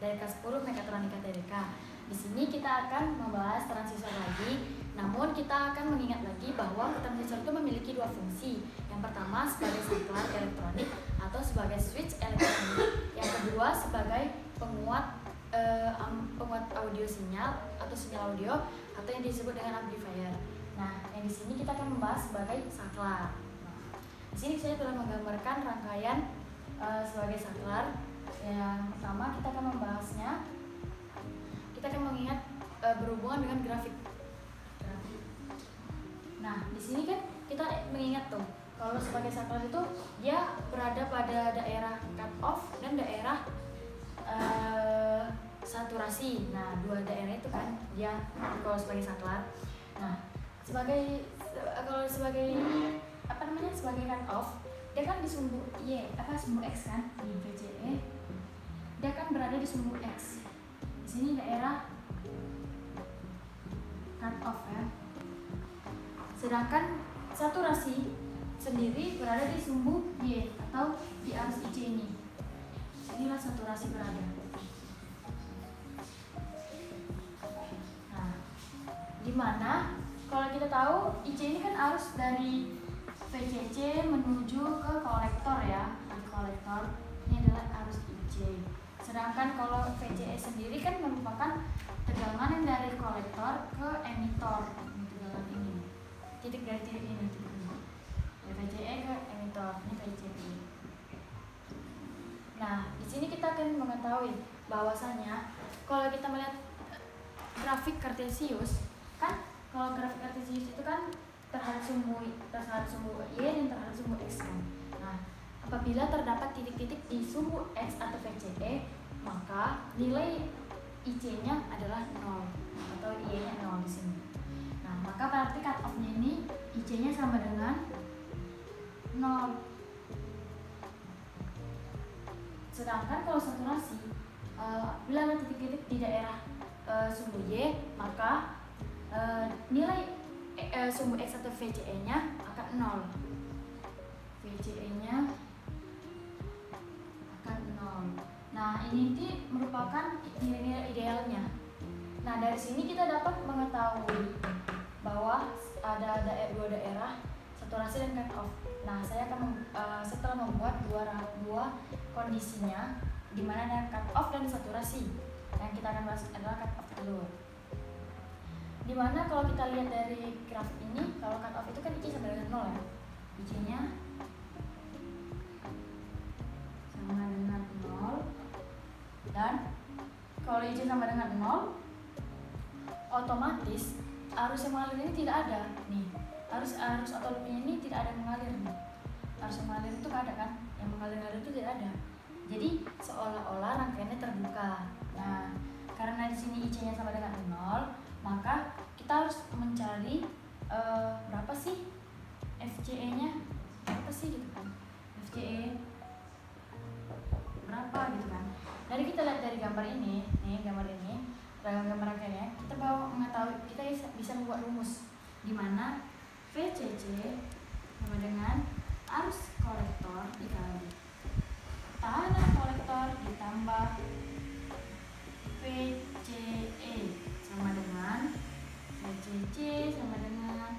dari kelas 10 Mekatronika TBK. Di sini kita akan membahas transistor lagi. Namun kita akan mengingat lagi bahwa transistor itu memiliki dua fungsi. Yang pertama sebagai saklar elektronik atau sebagai switch elektronik. Yang kedua sebagai penguat audio sinyal atau sinyal audio atau yang disebut dengan amplifier. Nah, yang di sini kita akan membahas sebagai saklar. Di sini saya telah menggambarkan rangkaian sebagai saklar. Yang pertama kita akan membahasnya. Kita akan mengingat berhubungan dengan grafik. Nah, di sini kan kita mengingat tuh kalau sebagai saklar itu dia berada pada daerah cut off dan daerah saturasi. Nah, dua daerah itu kan dia kalau sebagai saklar. Nah, kalau sebagai sebagai cut off, dia kan di sumbu sumbu X kan di VCE. Dia kan berada di sumbu X. Di sini daerah cut off ya. Sedangkan saturasi sendiri berada di sumbu Y atau di arus IC ini. Inilah saturasi berada. Nah, dimana kalau kita tahu IC ini kan arus dari VCC menuju ke kolektor ya. Di kolektor ini adalah arus IC. Sedangkan kalau VCE sendiri kan merupakan tegangan dari kolektor ke emitor. Tegangan ini. Titik dari titik ini. Dari VCE ke emitor. Ini VCE. Nah, di sini kita akan mengetahui bahwasanya kalau kita melihat grafik kartesius, kan kalau grafik kartesius itu kan terhadap sumbu Y dan terhadap sumbu X kan. Nah, apabila terdapat titik-titik di sumbu X atau VCE, maka nilai IC-nya adalah 0 atau Y-nya 0 di sini. Nah, maka berarti cut off-nya ini IC-nya sama dengan 0. Sedangkan kalau saturasi, bila ada titik-titik di daerah sumbu Y, maka nilai sumbu X atau VCE-nya akan 0. VCE-nya akan 0. Nah, ini merupakan nilai-nilai idealnya. Nah, dari sini kita dapat mengetahui bahwa ada dua daerah saturasi dan cut off. Nah, saya akan setelah membuat dua kondisinya, di mana ada cut off dan saturasi. Yang kita akan bahas adalah cut off dulu. Dimana kalau kita lihat dari grafik ini, kalau cut off itu kan IC sama dengan 0 ya. IC-nya sama dengan 0. Dan kalau IC sama dengan 0, otomatis arus yang mengalir ini tidak ada nih. Arus atau loopnya ini tidak ada yang mengalir nih. Arus yang mengalir itu nggak ada kan? Yang mengalir itu tidak ada. Jadi seolah-olah rangkaiannya terbuka. Nah, karena di sini IC-nya sama dengan 0, maka kita harus mencari berapa sih FCE-nya, berapa sih gitu kan, FCE berapa gitu kan. Jadi kita lihat dari gambar ini, gambar rangkaiannya, kita mau mengetahui, kita bisa membuat rumus di mana VCC sama dengan arus kolektor dikali tekanan kolektor ditambah VCE sama dengan VCC sama dengan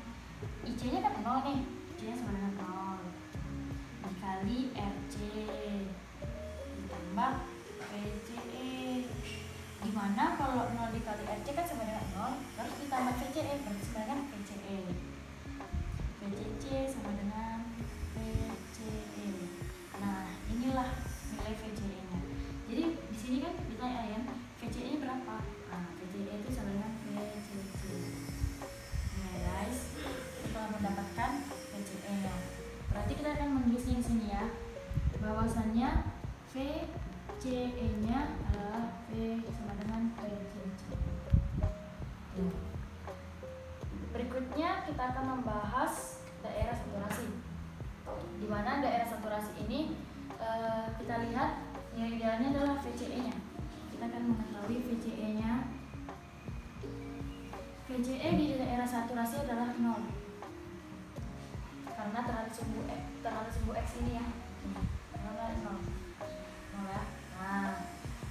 IC-nya kan 0 nih, IC-nya sama dengan 0 dikali RC ditambah VCE, dimana kalau 0 dikali RC kan sama dengan 0, terus ditambah VCE berarti sama dengan VCE. VCC sama dengan VCE. Nah, inilah nilai VCE-nya. Jadi di sini kan ditanya VCE-nya berapa? Nah, VCE itu sama dengan VCC. Nah, guys, setelah mendapatkan VCE-nya, berarti kita akan menulisnya di sini ya, bahwasannya VCE-nya adalah V sama dengan VCC. Berikutnya kita akan membahas daerah saturasi. Di mana daerah saturasi ini kita lihat nilai idealnya adalah VCE-nya. Kita akan mengetahui VCE-nya. VCE di daerah saturasi adalah 0. Karena terhadap sumbu X ini ya. Karena 0 ya. Nah,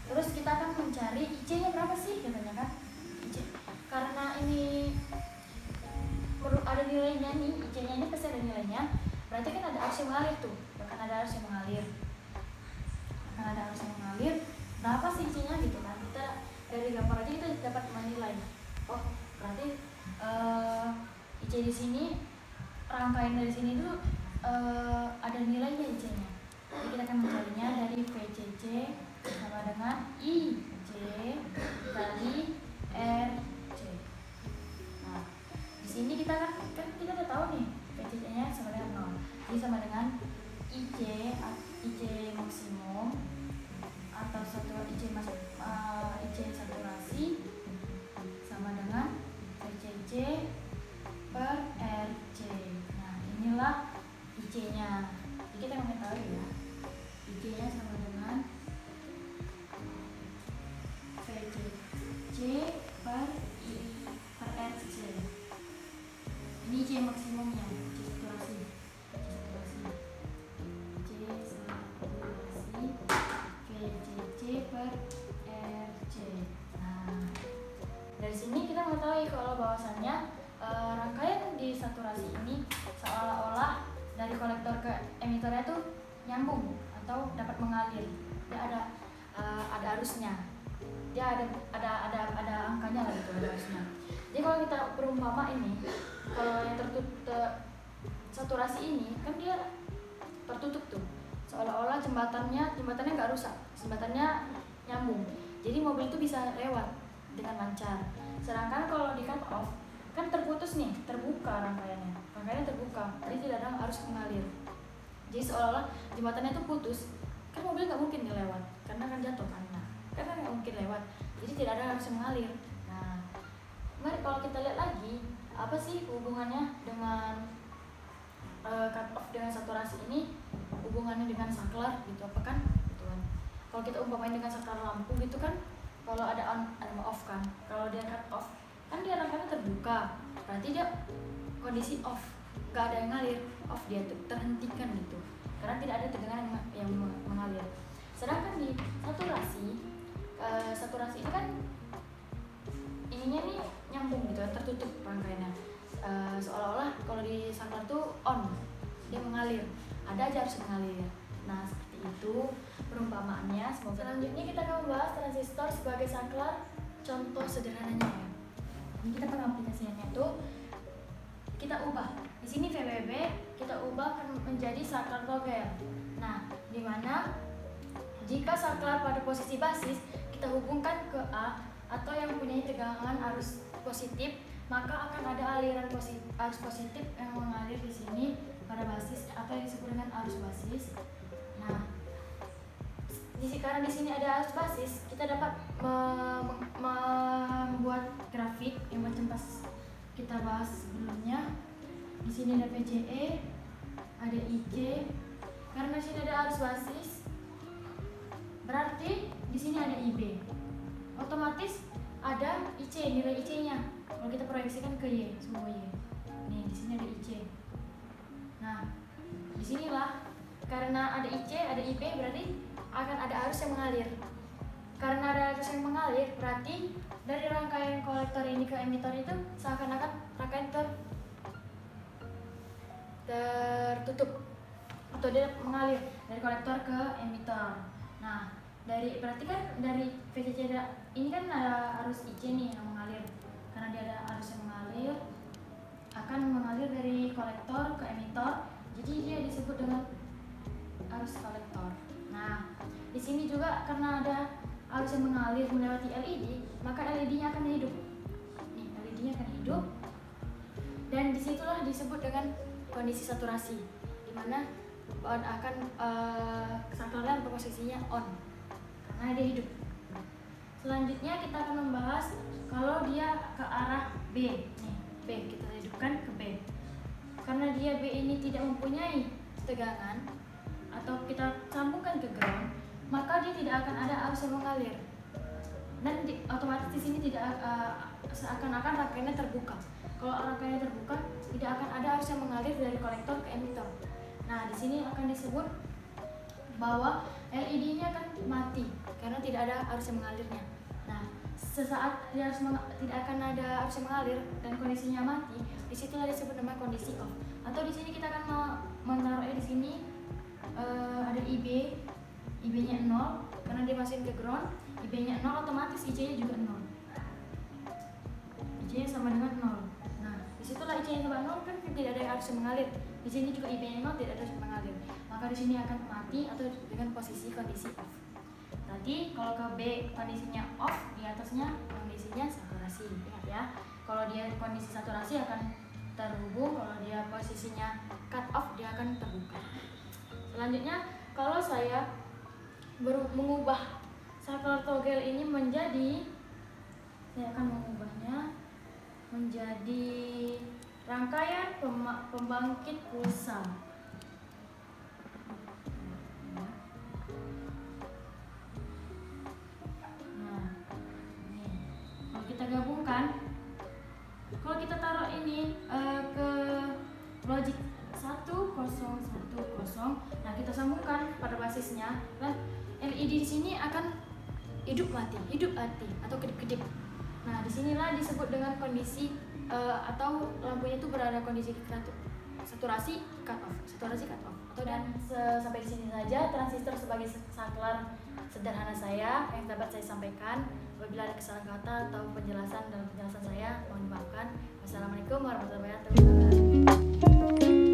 Terus kita akan mencari IC-nya berapa sih katanya kan. IC. Karena ini ada nilainya nih, IC-nya ini pasti ada nilainya. Berarti kan ada arus yang mengalir tuh. Akan ada arus yang mengalir. Berapa sih IC-nya gitu kan. Kita dari gambar aja kita dapat menilai. Oh, berarti IC di sini, rangkaian dari sini tuh ada nilainya IC-nya. Jadi kita akan mencarinya dari VCC sama dengan IC kali RC. Nah, di sini kita kan kita udah tahu nih VCC-nya sama dengan 0. Jadi sama dengan IC maksimum atau IC saturasi sama dengan VCC per RC. Nah, inilah IC-nya. Jadi kita mengetahui ya, IC-nya sama dengan VCC per RC. Ini IC maksimumnya, IC saturasi. VCC per RC. Nah, dari sini kita mengetahui kalau bahwasannya rangkaian di saturasi ini seolah-olah dari kolektor ke emitornya tuh nyambung atau dapat mengalir. Dia ada arusnya. Dia ada angkanya lah gitu, ada arusnya. Jadi kalau kita perumpama ini, kalau yang saturasi ini kan dia tertutup tuh. Seolah-olah jembatannya nggak rusak, jembatannya nyambung. Jadi mobil itu bisa lewat dengan lancar. Sedangkan kalau di cut off kan terputus nih, terbuka rangkaiannya terbuka, jadi tidak ada arus mengalir. Jadi seolah-olah jembatannya itu putus, kan mobil nggak mungkin lewat karena kan jatuh karena nggak mungkin lewat, jadi tidak ada arus yang mengalir. Nah, mari kalau kita lihat lagi apa sih hubungannya dengan cut off dengan saturasi ini, hubungannya dengan saklar gitu apa kan gitu kan. Kalau kita umpamain dengan saklar lampu gitu kan, kalau ada on ada off kan, kalau dia cut off kan dia rangkaiannya terbuka, berarti dia kondisi off, nggak ada yang ngalir, off, dia terhentikan gitu karena tidak ada tegangan yang mengalir. Sedangkan di saturasi ini kan ininya nih nyambung gitu, tertutup rangkaiannya. Seolah-olah kalau di saklar tuh on, dia mengalir, ada aja harus mengalir. Nah, seperti itu perumpamaannya. Selanjutnya kita akan membahas transistor sebagai saklar, contoh sederhananya ya. Ini kita pengaplikasiannya tuh kita ubah. Di sini VBB kita ubah menjadi saklar togel. Nah, di mana jika saklar pada posisi basis kita hubungkan ke A atau yang mempunyai tegangan arus positif, maka akan ada aliran arus positif yang mengalir di sini pada basis atau yang disebut dengan arus basis. Nah, karena di sini ada arus basis, kita dapat membuat grafik yang macam pas kita bahas sebelumnya. Di sini ada VCE, ada IC. Karena di sini ada arus basis, berarti di sini ada IB. Otomatis ada IC, nilai IC-nya. Kalau kita proyeksikan ke Y, semua Y. Nih, di sini ada IC. Nah, disinilah karena ada IC, ada IB, berarti akan ada arus yang mengalir. Karena ada arus yang mengalir, berarti dari rangkaian kolektor ini ke emitor itu seakan-akan rangkaian tertutup atau dia mengalir dari kolektor ke emitor. Nah, berarti kan dari VCC ini kan ada arus IC nih yang mengalir. Karena dia ada arus yang mengalir, akan mengalir dari kolektor ke emitor. Jadi dia disebut dengan arus kolektor. Nah, di sini juga karena ada arus yang mengalir melewati LED, maka LED-nya akan hidup. Nih, LED-nya akan hidup. Dan disitulah disebut dengan kondisi saturasi, di mana akan saklarnya posisinya on karena dia hidup. Selanjutnya kita akan membahas kalau dia ke arah B. Nih, B kita hidupkan ke B. Karena dia B ini tidak mempunyai tegangan atau kita sambungkan ke ground, maka dia tidak akan ada arus yang mengalir. Dan otomatis di sini tidak seakan-akan rangkaiannya terbuka. Kalau rangkaiannya terbuka, tidak akan ada arus yang mengalir dari kolektor ke emitor. Nah, di sini akan disebut bahwa LED ini akan mati karena tidak ada arus yang mengalirnya. Nah, sesaat tidak akan ada arus yang mengalir dan kondisinya mati, disitulah disebut nama kondisi off. Atau di sini kita akan menaruhnya di sini ada IB-nya 0 karena dia masukin ke ground, IB-nya 0 otomatis IC-nya juga 0. IC-nya sama dengan 0. Nah, disitulah IC-nya sama 0 kan tidak ada arus yang mengalir. Di sini juga IB-nya 0 tidak ada arus yang mengalir. Maka di sini akan mati atau dengan posisi kondisi off. Tadi kalau ke B kondisinya off, di atasnya kondisinya saturasi. Ingat ya. Kalau dia kondisi saturasi akan terhubung, kalau dia posisinya cut off dia akan terbuka. Selanjutnya, kalau saya mengubah saklar togel ini saya akan mengubahnya menjadi rangkaian pembangkit pulsa. Nah, ini kalau kita gabungkan, kalau kita taruh ini ke logic 1010, nah kita sambungkan pada basisnya, dan LED di sini akan hidup mati atau kedip-kedip. Nah, disinilah disebut dengan kondisi atau lampunya itu berada kondisi saturasi cut off. Atau dan sampai di sini saja transistor sebagai saklar sederhana saya yang dapat saya sampaikan. Apabila ada kesalahan kata atau penjelasan dalam penjelasan saya, mohon dimaafkan. Wassalamualaikum warahmatullahi wabarakatuh.